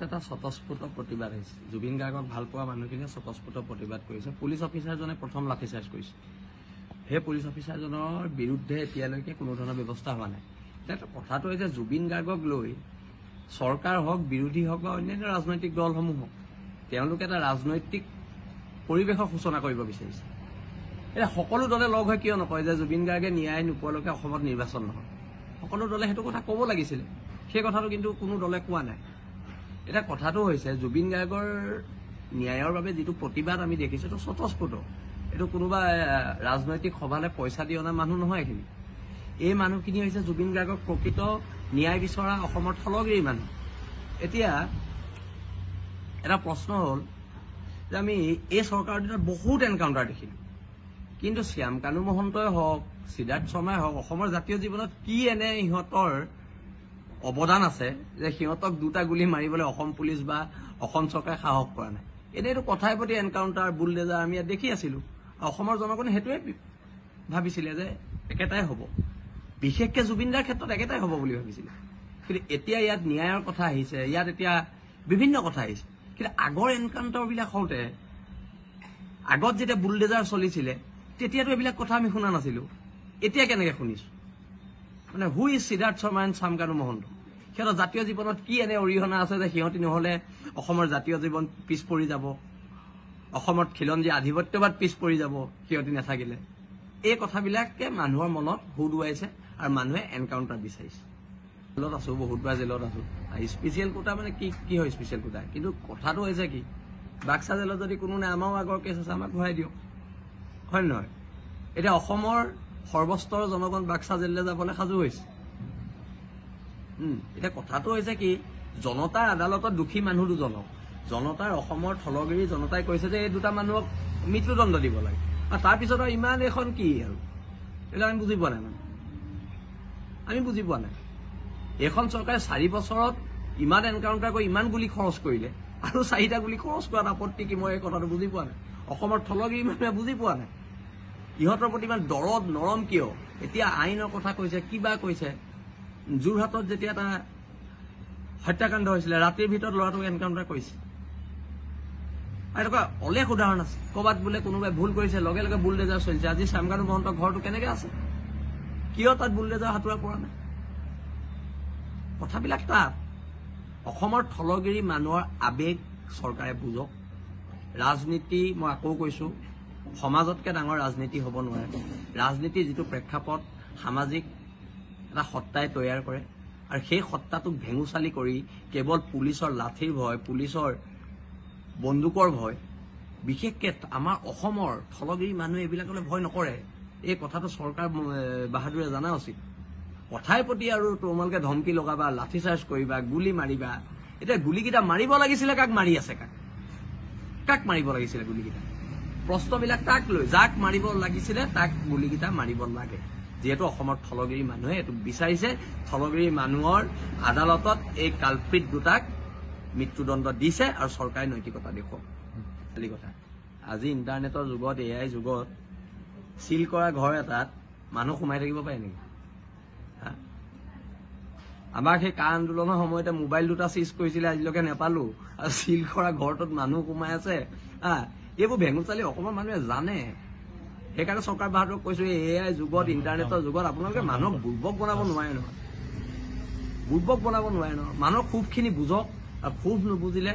এটা স্বতঃস্ফূৰ্ত প্ৰতিবাদ হৈছে। জুবিন গাৰ্গক ভাল পোৱা মানুহখিনিয়ে স্বতঃস্ফূৰ্ত প্ৰতিবাদ কৰিছে। পুলিচ অফিচাৰজনে প্ৰথম লাঠিচাৰ্জ কৰিছে। সেই পুলিচ অফিচাৰজনৰ বিৰুদ্ধে এতিয়ালৈকে কোনো ধৰণৰ ব্যৱস্থা হোৱা নাই। এতিয়া কথাটো হৈছে জুবিন গাৰ্গক লৈ চৰকাৰ হওক, বিৰোধী হওক বা অন্যান্য ৰাজনৈতিক দলসমূহ হওক, তেওঁলোকে এটা ৰাজনৈতিক পৰিৱেশৰ সূচনা কৰিব বিচাৰিছে। এতিয়া সকলো দলে লগ হৈ কিয় নকয় যে জুবিন গাৰ্গে ন্যায় নোপোৱালৈকে অসমত নিৰ্বাচন নহয়? সকলো দলে সেইটো কথা ক'ব লাগিছিলে। সেই কথাটো কিন্তু কোনো দলে কোৱা নাই। এতিয়া কথাটো হৈছে জুবিন গাৰ্গৰ ন্যায়ৰ বাবে যিটো প্ৰতিবাদ আমি দেখিছোঁ এইটো স্বতঃস্ফূৰ্ত। এইটো কোনোবা ৰাজনৈতিক সভালৈ পইচা দি অনা মানুহ নহয়। এইখিনি এই মানুহখিনি হৈছে জুবিন গাৰ্গক প্ৰকৃত ন্যায় বিচৰা অসমৰ থলগিৰি মানুহ। এতিয়া এটা প্ৰশ্ন হ'ল যে আমি এই চৰকাৰৰ দিনত বহুত এনকাউণ্টাৰ দেখিলোঁ, কিন্তু শ্যাম কানু মহন্তই হওক, সিদ্ধাৰ্থ শৰ্মাই হওক, অসমৰ জাতীয় জীৱনত কি এনে ইহঁতৰ অৱদান আছে যে সিহঁতক দুটা গুলি মাৰিবলৈ অসম পুলিচ বা অসম চৰকাৰে সাহস কৰা নাই? এনেইতো কথাই প্ৰতি এনকাউণ্টাৰ, বুলডেজাৰ আমি ইয়াত দেখি আছিলোঁ। অসমৰ জনগণে সেইটোৱে ভাবিছিলে যে একেটাই হ'ব, বিশেষকৈ জুবিনদাৰ ক্ষেত্ৰত একেটাই হ'ব বুলি ভাবিছিলে। কিন্তু এতিয়া ইয়াত ন্যায়ৰ কথা আহিছে, ইয়াত এতিয়া বিভিন্ন কথা আহিছে। কিন্তু আগৰ এনকাউণ্টাৰবিলাক হওঁতে, আগত যেতিয়া বুলডেজাৰ চলিছিলে তেতিয়াতো এইবিলাক কথা আমি শুনা নাছিলোঁ। এতিয়া কেনেকৈ শুনিছোঁ? মানে who is Siddhartha Sharma and Shyam Kanu Mahanta? সিহঁতৰ জাতীয় জীৱনত কি এনে অৰিহণা আছে যে সিহঁতি নহ'লে অসমৰ জাতীয় জীৱন পিছ পৰি যাব, অসমত খিলঞ্জী আধিপত্যবাদ পিছ পৰি যাব সিহঁতি নাথাকিলে? এই কথাবিলাকে মানুহৰ মনত হুদুৱাইছে আৰু মানুহে এনকাউণ্টাৰ বিচাৰিছে। জেলত আছোঁ, বহুতবাৰ জেলত আছোঁ। স্পেচিয়েল কোটা মানে কি হয় স্পেচিয়েল কোটা? কিন্তু কথাটো হৈছে কি, বাক্সা জেলত যদি কোনো নাই, আমাৰো আগৰ কেছ আছে, আমাক ঘূৰাই দিয়ক, হয় নহয়? এতিয়া অসমৰ সৰ্বস্তৰৰ জনগণ বাক্সা জেললৈ যাবলৈ সাজু হৈছে। এতিয়া কথাটো হৈছে কি, জনতাৰ আদালতত দোষী মানুহ দুজনক, জনতাৰ অসমৰ থলগিৰি জনতাই কৈছে যে এই দুটা মানুহক মৃত্যুদণ্ড দিব লাগে, আৰু তাৰপিছত আৰু ইমান এখন কি আৰু এইবিলাক আমি বুজি পোৱা নাই। মানে আমি বুজি পোৱা নাই। এইখন চৰকাৰে 4 বছৰত ইমান এনকাউণ্টাৰ কৰি ইমান গুলি খৰচ কৰিলে, আৰু 4টা গুলি খৰচ কৰাত আপত্তি কি? মই এই কথাটো বুজি পোৱা নাই। অসমৰ থলগিৰি মানুহে বুজি পোৱা নাই ইহঁতৰ প্ৰতি ইমান দৰদ নৰম কিয়? এতিয়া আইনৰ কথা কৈছে, কিবা কৈছে। যোৰহাটত যেতিয়া এটা হত্যাকাণ্ড হৈছিলে, ৰাতিৰ ভিতৰত ল'ৰাটোক এনকাউণ্টাৰ কৰিছে। এনেকুৱা অলেখ উদাহৰণ আছে। ক'ৰবাত বোলে কোনোবাই ভুল কৰিছে, লগে লগে বুলডেজাৰ চলিছে। আজি শ্যাম কানু মহন্তৰ ঘৰটো কেনেকৈ আছে? কিয় তাত বুলডেজাৰ হাতোৰা পৰা নাই? কথাবিলাক তাত। অসমৰ থলগিৰি মানুহৰ আৱেগ চৰকাৰে বুজক। ৰাজনীতি, মই আকৌ কৈছোঁ, সমাজতকৈ ডাঙৰ ৰাজনীতি হ'ব নোৱাৰে। ৰাজনীতিৰ যিটো প্ৰেক্ষাপট সামাজিক এটা সত্তাই তৈয়াৰ কৰে, আৰু সেই সত্তাটোক ভেঙুচালি কৰি কেৱল পুলিচৰ লাঠিৰ ভয়, পুলিচৰ বন্দুকৰ ভয়, বিশেষকৈ আমাৰ অসমৰ থলগিৰি মানুহে এইবিলাকলৈ ভয় নকৰে। এই কথাটো চৰকাৰ বাহাদুৰে জনা উচিত। কথাই প্ৰতি আৰু তোমালোকে ধমকি লগাবা, লাঠিচাৰ্জ কৰিবা, গুলি মাৰিবা। এতিয়া গুলিকেইটা মাৰিব লাগিছিলে, কাক মাৰি আছে? কাক মাৰিব লাগিছিলে গুলিকেইটা? প্ৰশ্নবিলাক তাক লৈ, যাক মাৰিব লাগিছিলে তাক গুলিকেইটা মাৰিব লাগে। যিহেতু অসমৰ থলগিৰি মানুহে এইটো বিচাৰিছে, থলগিৰি মানুহৰ আদালতত এই কালপ্ৰিট দুটাক মৃত্যুদণ্ড দিছে, আৰু চৰকাৰে নৈতিকতা দেখুৱাওক। খালি কথা, আজি ইণ্টাৰনেটৰ যুগত, AI যুগত চিল কৰা ঘৰ এটাত মানুহ সোমাই থাকিব পাৰে নেকি? আমাক সেই কা আন্দোলনৰ সময়তে মোবাইল দুটা চিজ কৰিছিলে, আজিলৈকে নেপালো, আৰু চিল কৰা ঘৰটোত মানুহ সোমাই আছে। এইবোৰ ভেঙুচালি অসমৰ মানুহে জানে। সেইকাৰণে চৰকাৰ বাহাদুৰক কৈছোঁ, এই AI যুগত, ইণ্টাৰনেটৰ যুগত আপোনালোকে মানুহক বুৰ্বক বনাব নোৱাৰে নহয়। বুৰ্বক বনাব নোৱাৰে নহয়। মানুহৰ ক্ষোভখিনি বুজক, আৰু ক্ষোভ নুবুজিলে,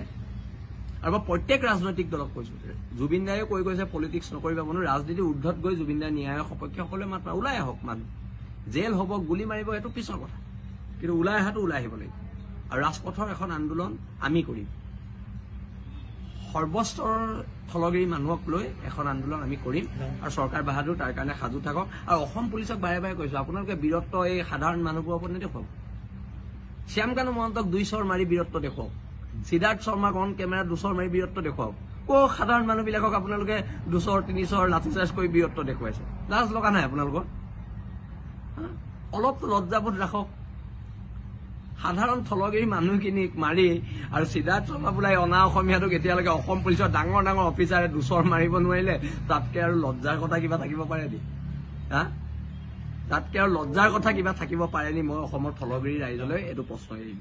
আৰু প্ৰত্যেক ৰাজনৈতিক দলক কৈছোঁ, জুবিন দায়ে কৈ গৈছে পলিটিক্স নকৰিবা মানুহ। ৰাজনীতিৰ ঊৰ্ধত গৈ জুবিন দাৰ ন্যায়ৰ সপক্ষে সকলোৱে মাত্ৰ ওলাই আহক। মানুহ জেল হ'ব, গুলি মাৰিব, সেইটো পিছৰ কথা, কিন্তু ওলাই অহাটো ওলাই আহিব লাগিব। আৰু ৰাজপথৰ এখন আন্দোলন আমি কৰিম। সৰ্বস্তৰৰ থলগিৰি মানুহক লৈ এখন আন্দোলন আমি কৰিম, আৰু চৰকাৰ বাহাদুৰ তাৰ কাৰণে সাজু থাকক। আৰু অসম পুলিচক বাৰে বাৰে কৈছোঁ, আপোনালোকে বীৰত্ব এই সাধাৰণ মানুহবোৰৰ ওপৰত নেদেখুৱাওক। শ্যাম কানু মহন্তক 2 চৰ মাৰি বীৰত্ব দেখুৱাওক। সিদ্ধাৰ্থ শৰ্মাক অন কেমেৰা 2 চৰ মাৰি বীৰত্ব দেখুৱাওক। সাধাৰণ মানুহবিলাকক আপোনালোকে 2 চৰ 3 চৰ লাঠিচাৰ্জ কৰি বীৰত্ব দেখুৱাইছে। লাজ লগা নাই আপোনালোকৰ? অলপতো লজ্জাবোধ ৰাখক। সাধাৰণ থলগিৰি মানুহখিনিক মাৰি, আৰু সিদ্ধাৰ্থ শৰ্মা বোলাই অনা অসমীয়াটোক এতিয়ালৈকে অসম পুলিচৰ ডাঙৰ ডাঙৰ অফিচাৰে 2 চৰ মাৰিব নোৱাৰিলে, তাতকৈ আৰু লজ্জাৰ কথা কিবা থাকিব পাৰে নি? তাতকৈ আৰু লজ্জাৰ কথা কিবা থাকিব পাৰে নি? মই অসমৰ থলগিৰি ৰাইজলৈ এইটো প্ৰশ্ন এৰিম।